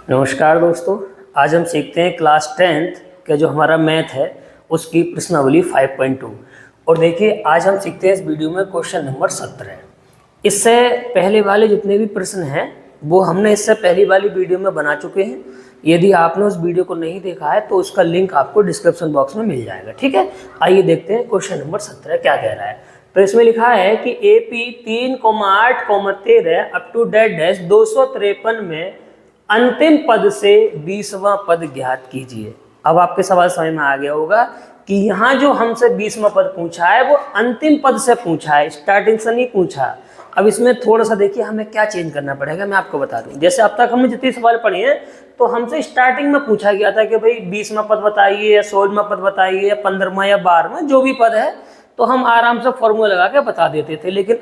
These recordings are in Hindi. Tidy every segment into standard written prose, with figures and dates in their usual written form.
नमस्कार दोस्तों, आज हम सीखते हैं क्लास 10th का जो हमारा मैथ है उसकी प्रश्नावली 5.2। और देखिए आज हम सीखते हैं इस वीडियो में क्वेश्चन नंबर 17। इससे पहले वाले जितने भी प्रश्न हैं वो हमने इससे पहली वाली वीडियो में बना चुके हैं। यदि आपने उस वीडियो को नहीं देखा है तो उसका लिंक आपको डिस्क्रिप्शन बॉक्स में मिल जाएगा। ठीक है, आइए देखते हैं क्वेश्चन नंबर 17 क्या कह रहा है। तो इसमें लिखा है कि AP 3,8,13 अप टू डैश 253 में अंतिम पद से 20वां पद ज्ञात कीजिए। अब आपके सवाल समझ में आ गया होगा कि यहाँ जो हमसे 20वां पद पूछा है वो अंतिम पद से पूछा है, स्टार्टिंग से नहीं पूछा। अब इसमें थोड़ा सा देखिए हमें क्या चेंज करना पड़ेगा, मैं आपको बता दूं। जैसे अब तक हमने जितने सवाल पढ़े हैं तो हमसे स्टार्टिंग में पूछा गया था कि भाई 20वां पद बताइए या 16वां पद बताइए या 15वां या 12वां जो भी पद है, तो हम आराम से फॉर्मूला लगा के बता देते थे। लेकिन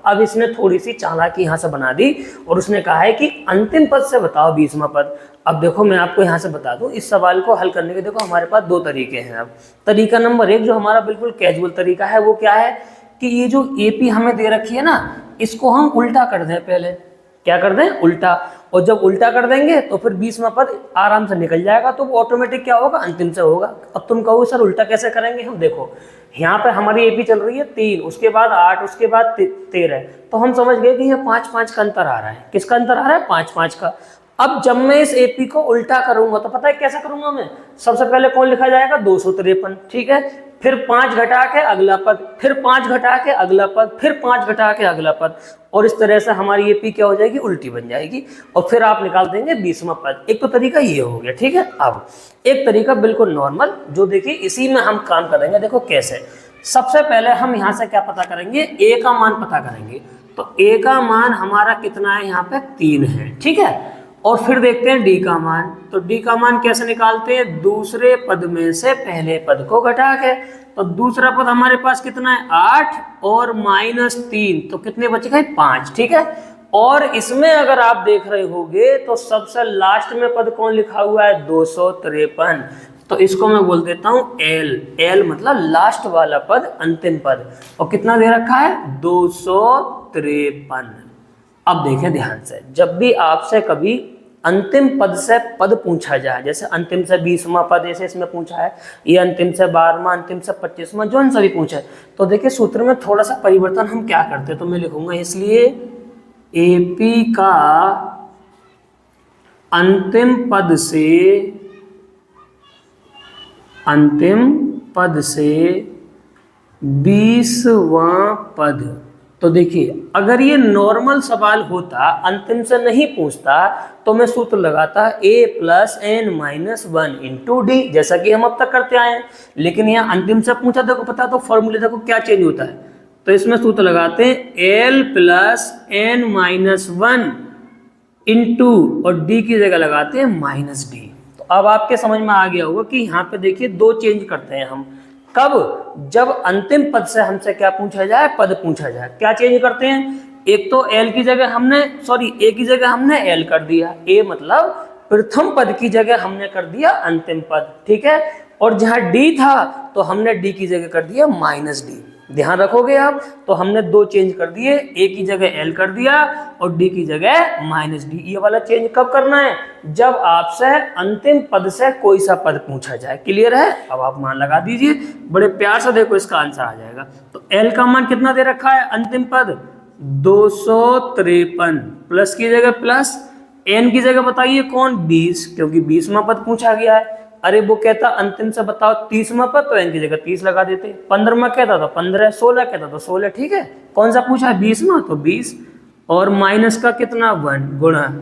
अब इसने थोड़ी सी चालाकी यहाँ से बना दी और उसने कहा है कि अंतिम पद से बताओ 20वां पद। अब देखो मैं आपको यहाँ से बता दूं, इस सवाल को हल करने के देखो हमारे पास दो तरीके हैं। अब तरीका नंबर 1 जो हमारा बिल्कुल कैजुअल तरीका है वो क्या है कि ये जो AP हमें दे रखी है ना, इसको हम उल्टा कर दें। पहले क्या कर दें? उल्टा। और जब उल्टा कर देंगे तो फिर 20वां पद आराम से निकल जाएगा, तो वो ऑटोमेटिक क्या होगा? अंतिम से होगा। अब तुम कहो सर उल्टा कैसे करेंगे? हम देखो यहाँ पे हमारी AP चल रही है 3, उसके बाद 8, उसके बाद 13, तो हम समझ गए कि ये 5-5 का अंतर आ रहा है। किसका अंतर आ रहा है? 5-5 का। अब जब मैं इस AP को उल्टा करूंगा तो पता है कैसे करूंगा मैं? सबसे पहले कौन लिखा जाएगा? 253, ठीक है। फिर 5 घटा के अगला पद, फिर 5 घटा के अगला पद, फिर 5 घटा के अगला पद, और इस तरह से हमारी AP क्या हो जाएगी? उल्टी बन जाएगी। और फिर आप निकाल देंगे 20वां पद। एक तो तरीका ये हो गया, ठीक है। अब एक तरीका बिल्कुल नॉर्मल, जो देखिए इसी में हम काम करेंगे। देखो कैसे। सबसे पहले हम यहाँ से क्या पता करेंगे? A का मान पता करेंगे। तो A का मान हमारा कितना है? यहाँ पे 3 है, ठीक है। और फिर देखते हैं D का मान। तो D का मान कैसे निकालते हैं? दूसरे पद में से पहले पद को घटा के। तो दूसरा पद हमारे पास कितना है? 8 और -3, तो कितने बचेगा? 5, ठीक है। और इसमें अगर आप देख रहे होगे तो सबसे लास्ट में पद कौन लिखा हुआ है? 253। तो इसको मैं बोल देता हूं L मतलब लास्ट वाला पद, अंतिम पद। और कितना दे रखा है? 253। अब देखें ध्यान से, जब भी आपसे कभी अंतिम पद से पद पूछा जाए, जैसे अंतिम से 20वां पद ऐसे इसमें पूछा है, ये अंतिम से 12वां, अंतिम से 25वां, जो सा भी पूछा है, तो देखिए सूत्र में थोड़ा सा परिवर्तन हम क्या करते हैं। तो मैं लिखूंगा इसलिए AP का अंतिम पद से 20वां पद। तो देखिए अगर ये नॉर्मल सवाल होता, अंतिम से नहीं पूछता, तो मैं सूत्र लगाता A + n-1 × D, जैसा कि हम अब तक करते आए हैं। लेकिन यहाँ अंतिम से पूछा, देखो पता तो फॉर्मूले देखो क्या चेंज होता है। तो इसमें सूत्र लगाते हैं L + n-1 × और D की जगह लगाते हैं -D। तो अब आपके समझ में आ गया होगा कि यहाँ पे देखिए दो चेंज करते हैं हम। कब? जब अंतिम पद से हमसे क्या पूछा जाए? पद पूछा जाए। क्या चेंज करते हैं? एक तो A की जगह हमने L कर दिया। A मतलब प्रथम पद की जगह हमने कर दिया अंतिम पद, ठीक है। और जहां D था तो हमने D की जगह कर दिया -D। ध्यान रखोगे आप। तो हमने दो चेंज कर दिए, A की जगह L कर दिया और D की जगह -D। ये वाला चेंज कब करना है? जब आपसे अंतिम पद से कोई सा पद पूछा जाए। क्लियर है? अब आप मान लगा दीजिए, बड़े प्यार से देखो इसका आंसर आ जाएगा। तो L का मान कितना दे रखा है? अंतिम पद 253, प्लस की जगह प्लस, N की जगह बताइए कौन? 20, क्योंकि 20वां पद पूछा गया है। अरे वो कहता अंतिम से बताओ 30वां पद, तो N की जगह 30 लगा देते। 15वां कहता तो 15, 16 कहता तो 16, ठीक है। कौन सा पूछा है? 20वां, तो 20। और माइनस का कितना? 1 गुणा,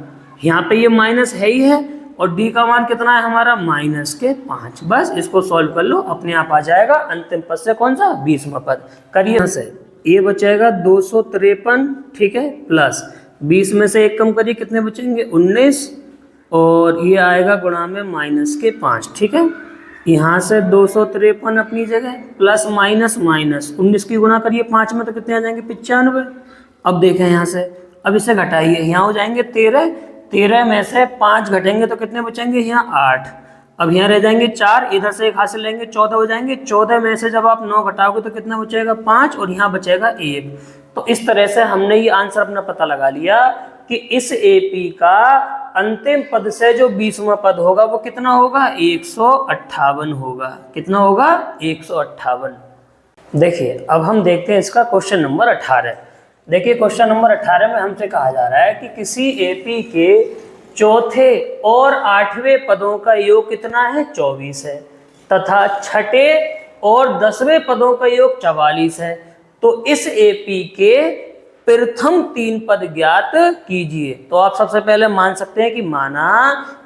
यहाँ पे ये माइनस है ही है। और D का मान कितना है हमारा? -5। बस इसको सॉल्व कर लो, अपने आप आ जाएगा अंतिम पद से कौन सा? 20वां पद। करिए से ये बचेगा 253, ठीक है, प्लस 20 में से 1 कम करिए, कितने बचेंगे? 19, और ये आएगा गुणा में -5, ठीक है। यहाँ से 253 अपनी जगह, प्लस माइनस 19 की गुणा करिए 5 में, तो कितने आ जाएंगे? 95। अब देखें यहाँ से, अब इसे घटाइए, यहाँ हो जाएंगे 13 में से 5 घटेंगे तो कितने बचेंगे? यहाँ 8। अब यहाँ रह जाएंगे 4, इधर से 1 हासिल लेंगे, 14 हो जाएंगे। 14 में से जब आप 9 घटाओगे तो कितना बचेगा? 5, और यहाँ बचेगा 1। तो इस तरह से हमने ये आंसर अपना पता लगा लिया कि इस AP का अंतिम पद से जो 20वां पद होगा वो कितना होगा, 158 होगा। कितना होगा, 158। देखिए अब हम देखते हैं इसका क्वेश्चन नंबर 18। देखिए क्वेश्चन नंबर 18 में हमसे कहा जा रहा है कि किसी एपी के चौथे और 8वें पदों का योग कितना है, 24 है, तथा छठे और 10वें पदों का योग 44 है। तो इस एपी के प्रथम 3 पद ज्ञात कीजिए। तो आप सबसे पहले मान सकते हैं कि माना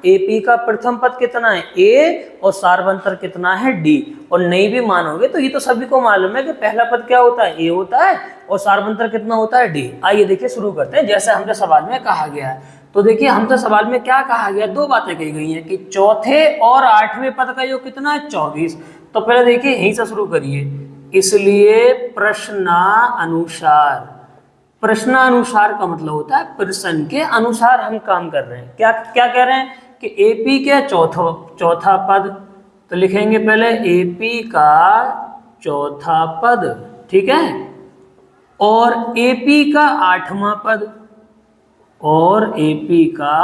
एपी का प्रथम पद कितना है, ए, और सार्वंतर कितना है, डी। और नहीं भी मानोगे तो ये तो सभी को मालूम है कि पहला पद क्या होता है, ए होता है, और सार्वंतर कितना होता है, डी। आइए देखिए शुरू करते हैं जैसे हमसे सवाल में कहा गया है। तो देखिए हमसे सवाल में क्या कहा गया, 2 बातें कही गई हैं कि चौथे और 8वें पद का योग कितना है, 24। तो पहले देखिए यहीं से शुरू करिए। इसलिए प्रश्नानुसार, प्रश्नानुसार का मतलब होता है प्रश्न के अनुसार हम काम कर रहे हैं। क्या क्या कह रहे हैं कि एपी के चौथा पद, तो लिखेंगे पहले एपी का चौथा पद, ठीक है, और एपी का 8वां पद, और एपी का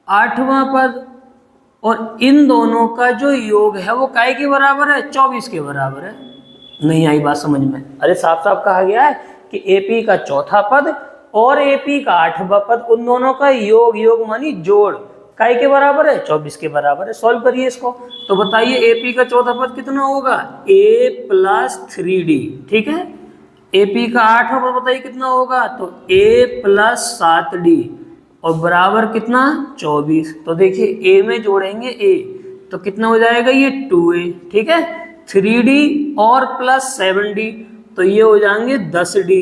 8वां पद, और इन दोनों का जो योग है वो काय के बराबर है, 24 के बराबर है। नहीं आई बात समझ में? अरे साफ साफ कहा गया है कि एपी का चौथा पद और एपी का 8वां पद, उन दोनों का योग, योग मानी जोड़, काय के बराबर है, 24 के बराबर है। सॉल्व करिए इसको। तो बताइए एपी का चौथा पद कितना होगा, a + 3d, ठीक है। एपी का 8वां पद बताइए कितना होगा, तो a + 7d, और बराबर कितना, 24। तो देखिए a में जोड़ेंगे a, तो कितना हो जाएगा ये 2a, ठीक है। 3d और प्लस 7d, तो ये हो जाएंगे 10d,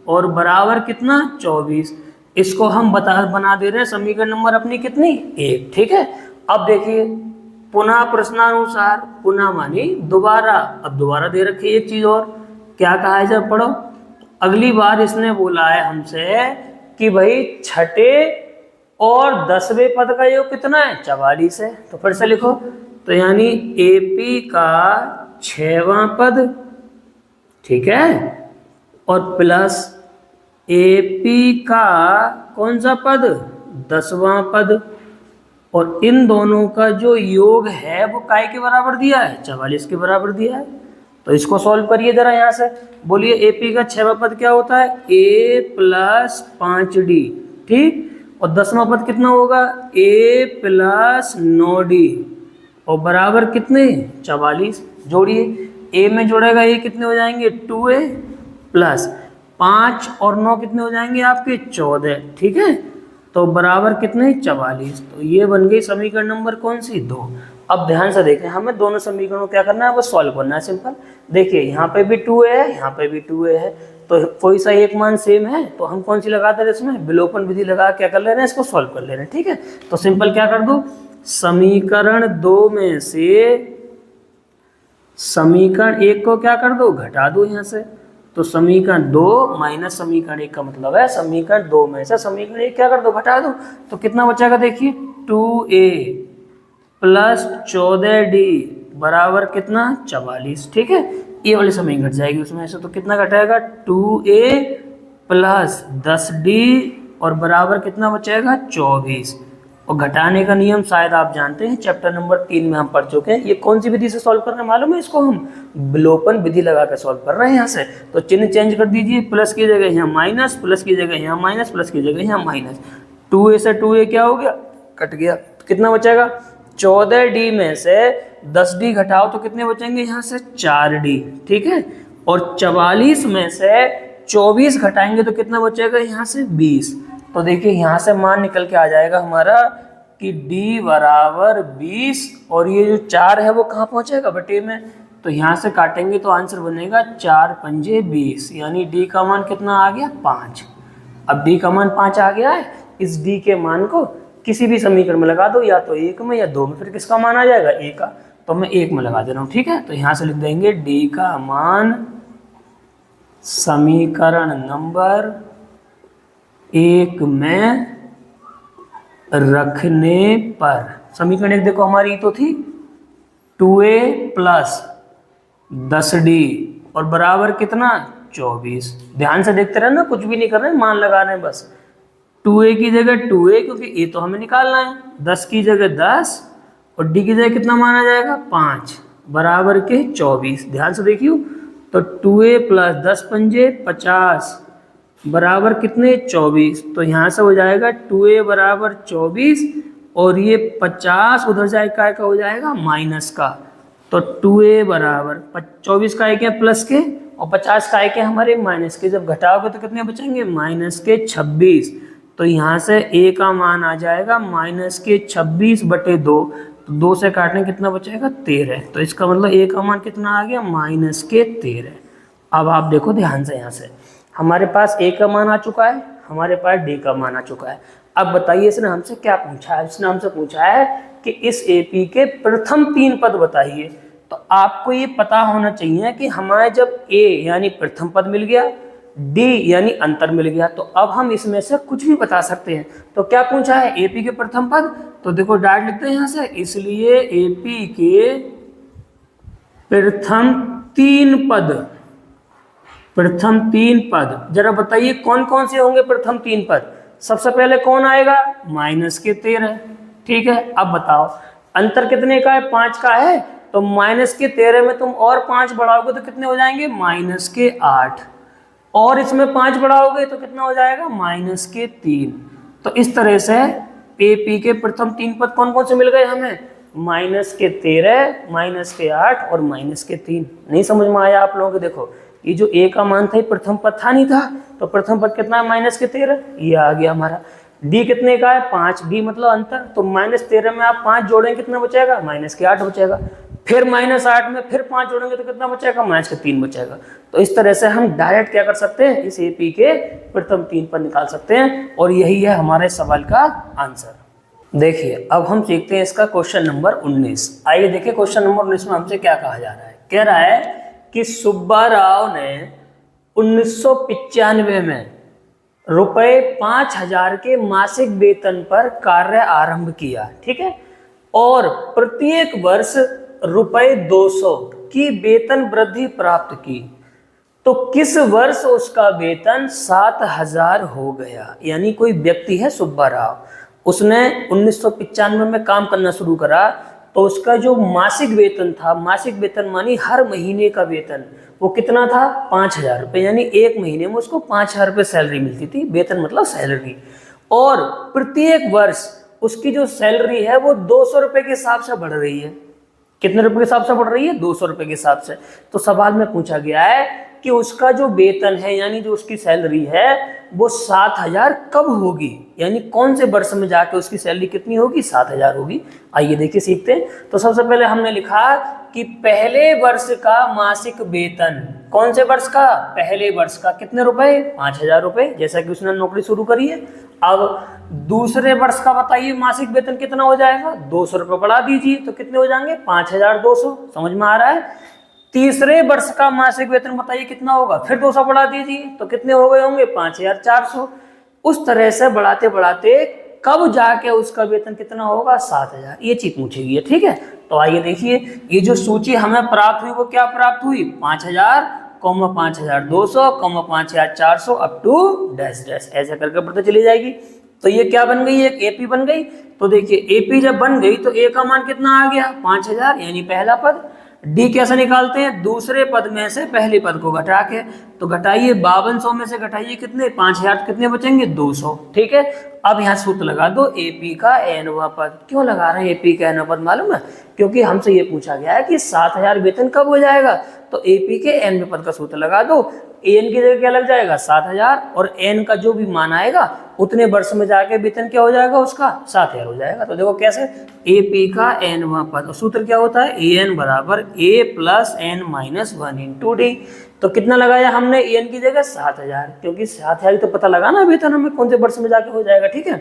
और बराबर कितना, 24। इसको हम बना दे रहे हैं समीकरण नंबर अपनी कितनी, 1, ठीक है। अब देखिए पुनः प्रश्नानुसार, पुनः मानी दोबारा। अब दोबारा दे रखी एक चीज और, क्या कहा है जब पढ़ो। अगली बार इसने बोला है हमसे कि भाई छठे और 10वें पद का योग कितना है, 44 है। तो फिर से लिखो, तो यानी एपी का 6वां पद, ठीक है, और प्लस एपी का कौन सा पद, 10वां पद, और इन दोनों का जो योग है वो काय के बराबर दिया है, 44 के बराबर दिया है। तो इसको सॉल्व करिए जरा यहाँ से। बोलिए एपी का 6वां पद क्या होता है, a + 5d, ठीक, और 10वां पद कितना होगा, a + 9d, और बराबर कितने, 44। जोड़िए, a में जोड़ेगा ये कितने हो जाएंगे, 2a, प्लस 5 और 9 कितने हो जाएंगे आपके, 14, ठीक है। तो बराबर कितने, 44। तो ये बन गई समीकरण नंबर कौन सी, 2। अब ध्यान से देखें, हमें दोनों समीकरणों क्या करना है, वो सॉल्व करना है, सिंपल। देखिए यहाँ पे भी 2a है, यहाँ पे भी 2a है, तो कोई सा एक मान सेम है, तो हम कौन सी लगा दे रहे हैं इसमें, विलोपन विधि लगा क्या कर ले रहे हैं, इसको सॉल्व कर ले रहे हैं, ठीक है। तो सिंपल क्या कर दूं, समीकरण 2 में से समीकरण 1 को क्या कर दो, घटा दो यहाँ से। तो समीकरण 2 माइनस समीकरण 1 का मतलब है समीकरण 2 में से समीकरण 1 क्या कर दो, घटा दो। तो कितना बचेगा, देखिए 2a + 14d बराबर कितना, 44, ठीक है। ये वाली समीकरण घट जाएगी उसमें से, तो कितना घटाएगा, 2a + 10d, और बराबर कितना बचेगा, 24। और घटाने का नियम शायद आप जानते हैं, चैप्टर नंबर 3 में हम पढ़ चुके हैं। ये कौन सी विधि से सॉल्व करना मालूम है, इसको हम विलोपन विधि लगा कर सॉल्व कर रहे हैं यहाँ से। तो चिन्ह चेंज कर दीजिए, प्लस की जगह यहाँ माइनस, प्लस की जगह यहाँ माइनस, प्लस की जगह यहाँ माइनस। 2a से 2a क्या हो गया, कट गया। कितना बचेगा, 14d में से 10d घटाओ तो कितने बचेंगे, यहाँ से 4d, ठीक है। और 44 में से 24 घटाएंगे तो कितना बचेगा, यहाँ से 20। तो देखिए यहाँ से मान निकल के आ जाएगा हमारा कि d बराबर 20, और ये जो 4 है वो कहाँ पहुँचेगा, बटे में। तो यहाँ से काटेंगे तो आंसर बनेगा 4 × 5 = 20, यानी d का मान कितना आ गया, 5। अब d का मान 5 आ गया है, इस d के मान को किसी भी समीकरण में लगा दो, या तो 1 में या 2 में, फिर किसका मान आ जाएगा, a का। तो मैं 1 में लगा दे रहा हूँ, ठीक है। तो यहाँ से लिख देंगे d का मान समीकरण नंबर 1 में रखने पर, समीकरण 1 देखो हमारी तो थी 2a + 10d, और बराबर कितना, 24। ध्यान से देखते रहे ना, कुछ भी नहीं कर रहे हैं, मान लगा रहे हैं बस। 2a की जगह 2a, क्योंकि a तो हमें निकालना है, 10 की जगह 10 और d की जगह कितना माना जाएगा 5 बराबर के 24। ध्यान से देखियो, तो 2a प्लस 10 पंजे 50 बराबर कितने 24। तो यहाँ से हो जाएगा 2a बराबर 24 और ये 50 उधर जाएगा का हो जाएगा माइनस का। तो 2a बराबर 24 का एक है प्लस के और 50 का एक है हमारे माइनस के। जब घटाओगे तो कितने बचेंगे माइनस के 26। तो यहाँ से a का मान आ जाएगा माइनस के 26/2। तो 2 से काटने कितना बचेगा 13। तो इसका मतलब a का मान कितना आ गया माइनस के 13। अब आप देखो ध्यान से, यहाँ से हमारे पास a का मान आ चुका है, हमारे पास d का मान आ चुका है। अब बताइए इसने हमसे क्या पूछा है। इसने हमसे पूछा है कि इस AP के प्रथम 3 पद बताइए। तो आपको ये पता होना चाहिए कि हमारे जब a यानी प्रथम पद मिल गया, d यानी अंतर मिल गया, तो अब हम इसमें से कुछ भी बता सकते हैं। तो क्या पूछा है AP के प्रथम पद, तो देखो डायरेक्ट लिखते हैं यहाँ से, इसलिए AP के प्रथम 3 पद, प्रथम 3 पद जरा बताइए कौन कौन से होंगे प्रथम 3 पद। सबसे पहले कौन आएगा माइनस के 13, ठीक है। अब बताओ अंतर कितने का है 5 का है, तो माइनस के 13 में तुम और 5 बढ़ाओगे तो कितने हो जाएंगे माइनस के 8 और इसमें 5 बढ़ाओगे तो कितना हो जाएगा माइनस के 3। तो इस तरह से AP के प्रथम 3 पद कौन कौन से मिल गए हमें, माइनस के 13, माइनस के 8 और माइनस के 3। नहीं समझ में आया आप लोगों को। देखो ये जो a का मान था ये प्रथम पद था नहीं था, तो प्रथम पद कितना है माइनस के 13, ये आ गया हमारा। d कितने का है 5, d मतलब अंतर, तो माइनस 13 में आप 5 जोड़ेंगे कितना बचेगा माइनस के 8 बचेगा। फिर माइनस 8 में फिर 5 जोड़ेंगे तो कितना बचेगा माइनस के 3 बचेगा। तो इस तरह से हम डायरेक्ट क्या कर सकते हैं, इस AP के प्रथम 3 पद निकाल सकते हैं और यही है हमारे सवाल का आंसर। देखिए अब हम सीखते हैं इसका क्वेश्चन नंबर 19। आइए देखिए क्वेश्चन नंबर 19 में हमसे क्या कहा जा रहा है। कह रहा है कि सुब्बा राव ने 1995 में रुपए 5000 के मासिक वेतन पर कार्य आरंभ किया, ठीक है, और प्रत्येक वर्ष रुपए 200 की वेतन वृद्धि प्राप्त की। तो किस वर्ष उसका वेतन 7000 हो गया। यानी कोई व्यक्ति है सुब्बा राव, उसने 1995 में काम करना शुरू करा, तो उसका जो मासिक वेतन था, मासिक वेतन मानी हर महीने का वेतन, वो कितना था 5000 रुपये। यानी एक महीने में उसको 5000 रुपये सैलरी मिलती थी, वेतन मतलब सैलरी। और प्रत्येक वर्ष उसकी जो सैलरी है वो 200 रुपये के हिसाब से बढ़ रही है। कितने रुपए के हिसाब से बढ़ रही है 200 रुपये के हिसाब से। तो सवाल में पूछा गया है कि उसका जो वेतन है यानी जो उसकी सैलरी है वो 7000 कब होगी, यानी कौन से वर्ष में जाके उसकी सैलरी कितनी होगी 7000 होगी। आइए देखिए सीखते हैं। तो सबसे पहले हमने लिखा कि पहले वर्ष का मासिक वेतन, कौन से वर्ष का, पहले वर्ष का, कितने रुपए 5000 रुपये, जैसा कि उसने नौकरी शुरू करी है। अब दूसरे वर्ष का बताइए मासिक वेतन कितना हो जाएगा, 200 रुपये बढ़ा दीजिए तो कितने हो जाएंगे 5200, समझ में आ रहा है। तीसरे वर्ष का मासिक वेतन बताइए कितना होगा, फिर 200 बढ़ा दीजिए तो कितने हो गए होंगे 5400। उस तरह से बढ़ाते बढ़ाते कब जाके उसका वेतन कितना होगा 7000, ये चीज पूछेगी है, ठीक है। तो आइए देखिए ये जो सूची हमें प्राप्त हुई वो क्या प्राप्त हुई 5000, 5200, 5400 अप टू डैश डैश, ऐसा करके पता चली जाएगी। तो ये क्या बन गई, एक AP बन गई। तो देखिए AP जब बन गई तो A का मान कितना आ गया 5000 यानी पहला पद। D कैसे निकालते हैं, दूसरे पद में से पहले पद को घटा के, तो घटाइए 5200 में से घटाइए कितने 5000, कितने बचेंगे 200, ठीक है। अब यहाँ सूत्र लगा दो AP का nवां पद। क्यों लगा रहे हैं AP का nवां पद मालूम है, क्योंकि हमसे ये पूछा गया है कि 7000 वेतन कब हो जाएगा, तो AP के nवें पद का सूत्र लगा दो। an की जगह क्या लग जाएगा 7000 और n का जो भी मान आएगा उतने वर्ष में जाके वेतन क्या हो जाएगा उसका 7000 हो जाएगा। तो देखो कैसे, AP का nवां पद, सूत्र क्या होता है an बराबर A plus n minus 1 into D। तो कितना लगाया हमने an की जगह 7000, क्योंकि 7000 तो पता लगाना वेतन हमें कौन से वर्ष में जाके हो जाएगा, ठीक है।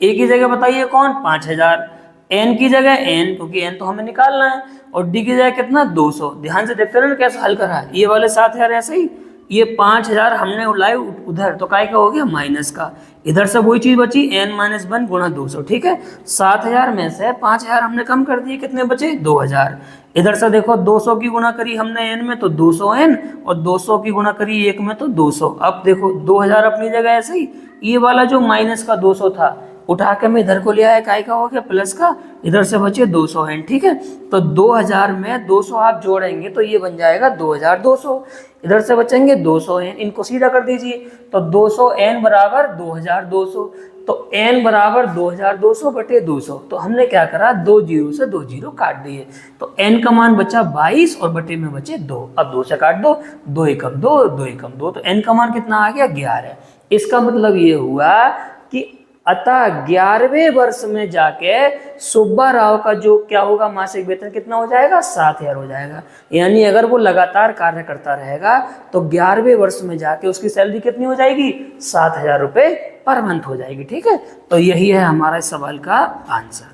A की जगह बताइए कौन 5000, n की जगह n, क्योंकि n तो हमें निकालना है, और D की जगह कितना 200। ध्यान से देखते रहना कैसे हल करा है, ये वाले 7000 ऐसे ही ये 5000 हमने उड़ाए उधर, तो काय का हो गया माइनस का। इधर से वही चीज बची n-1 गुणा 200, ठीक है। 7000 में से 5000 हमने कम कर दिए, कितने बचे 2000। इधर से देखो 200 की गुणा करी हमने n में तो 200n, और 200 की गुणा करी 1 में तो 200। अब देखो 2000 अपनी जगह ऐसे ही, ये वाला जो माइनस का 200 था उठा के मैं इधर को ले आया, काय का हो गया प्लस का, इधर से बचे 200n, ठीक है। तो 2000 में 200 आप जोड़ेंगे तो ये बन जाएगा 2200। इधर से बचेंगे 200n, इनको सीधा कर दीजिए तो 200n बराबर 2200। तो n बराबर 2200 बटे 200। तो हमने क्या करा, 2 जीरो से 2 जीरो काट दिए, तो n का मान बचा 22 और बटे में बचे 2। अब 2 से काट दो, 2 एकम 2, 2 एकम 2, तो n का मान कितना आ गया 11। इसका मतलब ये हुआ कि अतः 11वें वर्ष में जाके सुब्बा राव का जो क्या होगा मासिक वेतन कितना हो जाएगा 7000 हो जाएगा। यानी अगर वो लगातार कार्य करता रहेगा तो 11वें वर्ष में जाके उसकी सैलरी कितनी हो जाएगी 7000 रुपये पर मंथ हो जाएगी, ठीक है। तो यही है हमारा इस सवाल का आंसर।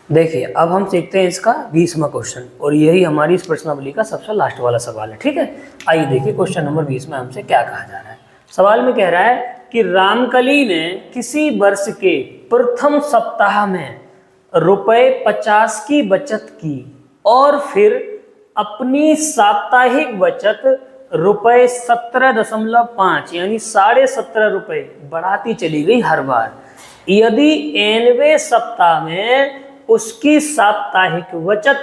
देखिए अब हम सीखते हैं इसका 20वां क्वेश्चन, और यही हमारी इस प्रश्नावली का सबसे लास्ट वाला सवाल है, ठीक है। आइए देखिए क्वेश्चन नंबर 20 में हमसे क्या कहा जा रहा है। सवाल में कह रहा है कि रामकली ने किसी वर्ष के प्रथम सप्ताह में ₹50 की बचत की और फिर अपनी साप्ताहिक बचत ₹17.5 यानी 17.5 रुपये बढ़ाती चली गई हर बार। यदि 9वें सप्ताह में उसकी साप्ताहिक बचत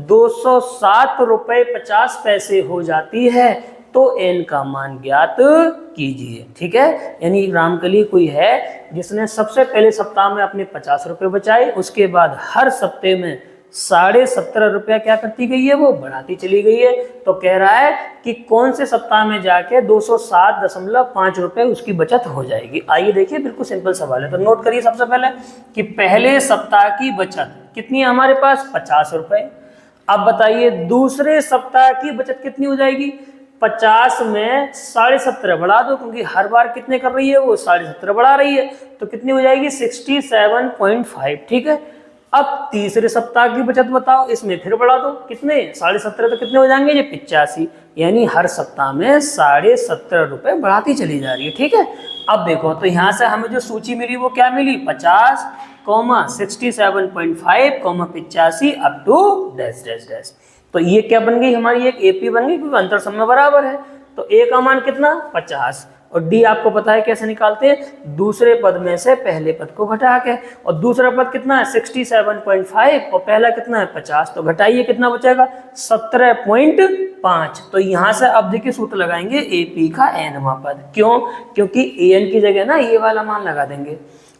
₹207.50 हो जाती है तो n का मान ज्ञात कीजिए, ठीक है। यानी रामकली कोई है जिसने सबसे पहले सप्ताह में अपने 50 रुपये बचाए, उसके बाद हर सप्ते में 17.5 रुपया क्या करती गई है, वो बढ़ाती चली गई है। तो कह रहा है कि कौन से सप्ताह में जाके 207.5 रुपये उसकी बचत हो जाएगी। आइए देखिए, बिल्कुल सिंपल सवाल है। तो नोट करिए सबसे पहले कि पहले सप्ताह की बचत कितनी है हमारे पास 50 रुपये। अब बताइए दूसरे सप्ताह की बचत कितनी हो जाएगी, 50 में 17.5 बढ़ा दो, क्योंकि हर बार कितने कर रही है वो 17.5 बढ़ा रही है, तो कितनी हो जाएगी 67.5, ठीक है। अब तीसरे सप्ताह की बचत बताओ, इसमें फिर बढ़ा दो, कितने 17.5 तो कितने हो जाएंगे ये 85, यानी हर सप्ताह में 17.5 रुपये बढ़ाती चली जा रही है, ठीक है। अब देखो तो यहाँ से हमें जो सूची मिली वो क्या मिली, 50, 67.5, 85 up to dash dash dash. तो ये क्या बन गई हमारी, एक एपी बन गई, क्योंकि अंतर समय बराबर है। तो ए का मान कितना 50, और डी आपको पता है कैसे निकालते हैं, दूसरे पद में से पहले पद को घटा के। और दूसरा पद कितना है 67.5 और पहला कितना है 50, तो घटाइए कितना बचेगा 17.5। तो यहाँ से अब देखिए सूत्र लगाएंगे एपी का एनवां पद। क्यों, क्योंकि एन की जगह ना ये वाला मान लगा देंगे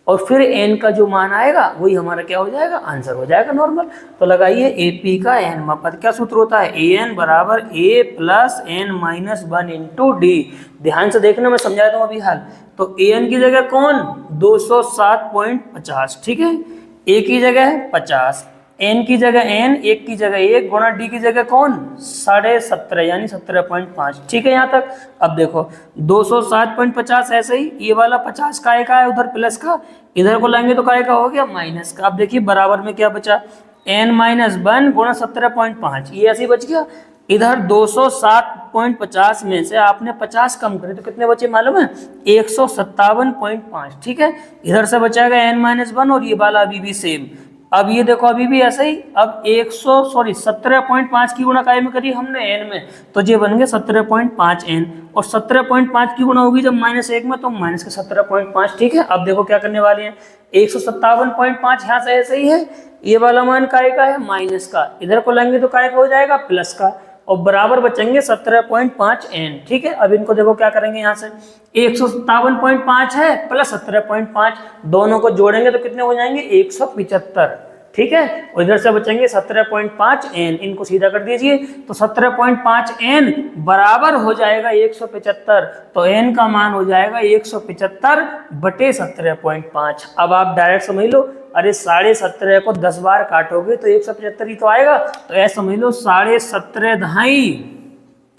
और फिर n का जो मान आएगा वही हमारा क्या हो जाएगा, आंसर हो जाएगा नॉर्मल। तो लगाइए AP का n पद, क्या सूत्र होता है, an बराबर a plus n-1 into D. ध्यान से देखना, मैं समझा दूँ अभी हाल। तो an की जगह कौन 207.50, ठीक है, a की जगह 50, n की जगह n, 1 की जगह 1 गुणा d की जगह कौन 17.5 यानी 17.5, ठीक है यहाँ तक। अब देखो 207.50 ऐसे ही, ये वाला 50 का एक है उधर प्लस का, इधर को लाएंगे तो काय का हो गया माइनस का। अब देखिए बराबर में क्या बचा, n-1 गुणा 17.5, ये ऐसे ही बच गया। इधर 207.50 में से आपने 50 कम करे तो कितने बचे मालूम है, 157.5, ठीक है। इधर से बचाएगा n-1 और ये वाला अभी भी सेम। अब ये देखो अभी भी ऐसा ही, अब 17.5 की गुणा काय में करी हमने n में, तो ये बन गए 17.5 n, और 17.5 की गुणा होगी जब -1 में तो माइनस के 17.5, ठीक है। अब देखो क्या करने वाले हैं, 157.5 यहाँ से ऐसे ही है, ये वाला मान काय का है माइनस का, इधर को लेंगे तो काय का हो जाएगा प्लस का, और बराबर बचेंगे 17.5 n, ठीक है। अब इनको देखो क्या करेंगे, यहाँ से 157.5 है प्लस 17.5, दोनों को जोड़ेंगे तो कितने हो जाएंगे 175, ठीक है। और इधर से बचेंगे 17.5 n, इनको सीधा कर दीजिए तो 17.5 n बराबर हो जाएगा 175, तो n का मान हो जाएगा 175 बटे 17.5। अब आप डायरेक्ट समझ लो, अरे 17.5 को 10 बार काटोगे तो 175 ही तो आएगा, तो ऐसा समझ लो 17.5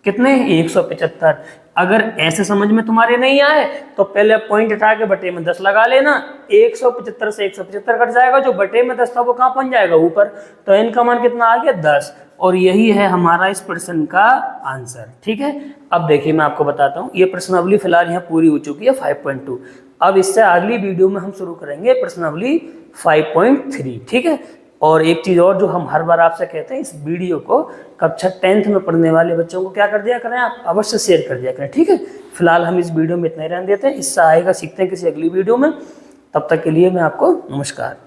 कितने 175। अगर ऐसे समझ में तुम्हारे नहीं आए तो पहले पॉइंट हटा के बटे में 10 लगा लेना। 175 से 175 कट जाएगा, जो बटे में 10 था वो कहाँ पहुंच जाएगा ऊपर। तो n का मान कितना आ गया 10, और यही है हमारा इस प्रश्न का आंसर। ठीक है, अब देखिए मैं आपको बताता हूँ, ये प्रश्नावली फिलहाल यहाँ पूरी हो चुकी है 5.2। अब इससे अगली वीडियो में हम शुरू करेंगे प्रश्नावली 5.3। ठीक है, और एक चीज़ और जो हम हर बार आपसे कहते हैं, इस वीडियो को कक्षा 10th में पढ़ने वाले बच्चों को क्या कर दिया करें, आप अवश्य शेयर कर दिया करें। ठीक है, फिलहाल हम इस वीडियो में इतना ही रहने देते हैं, इससे आएगा सीखते हैं किसी अगली वीडियो में। तब तक के लिए मैं आपको नमस्कार।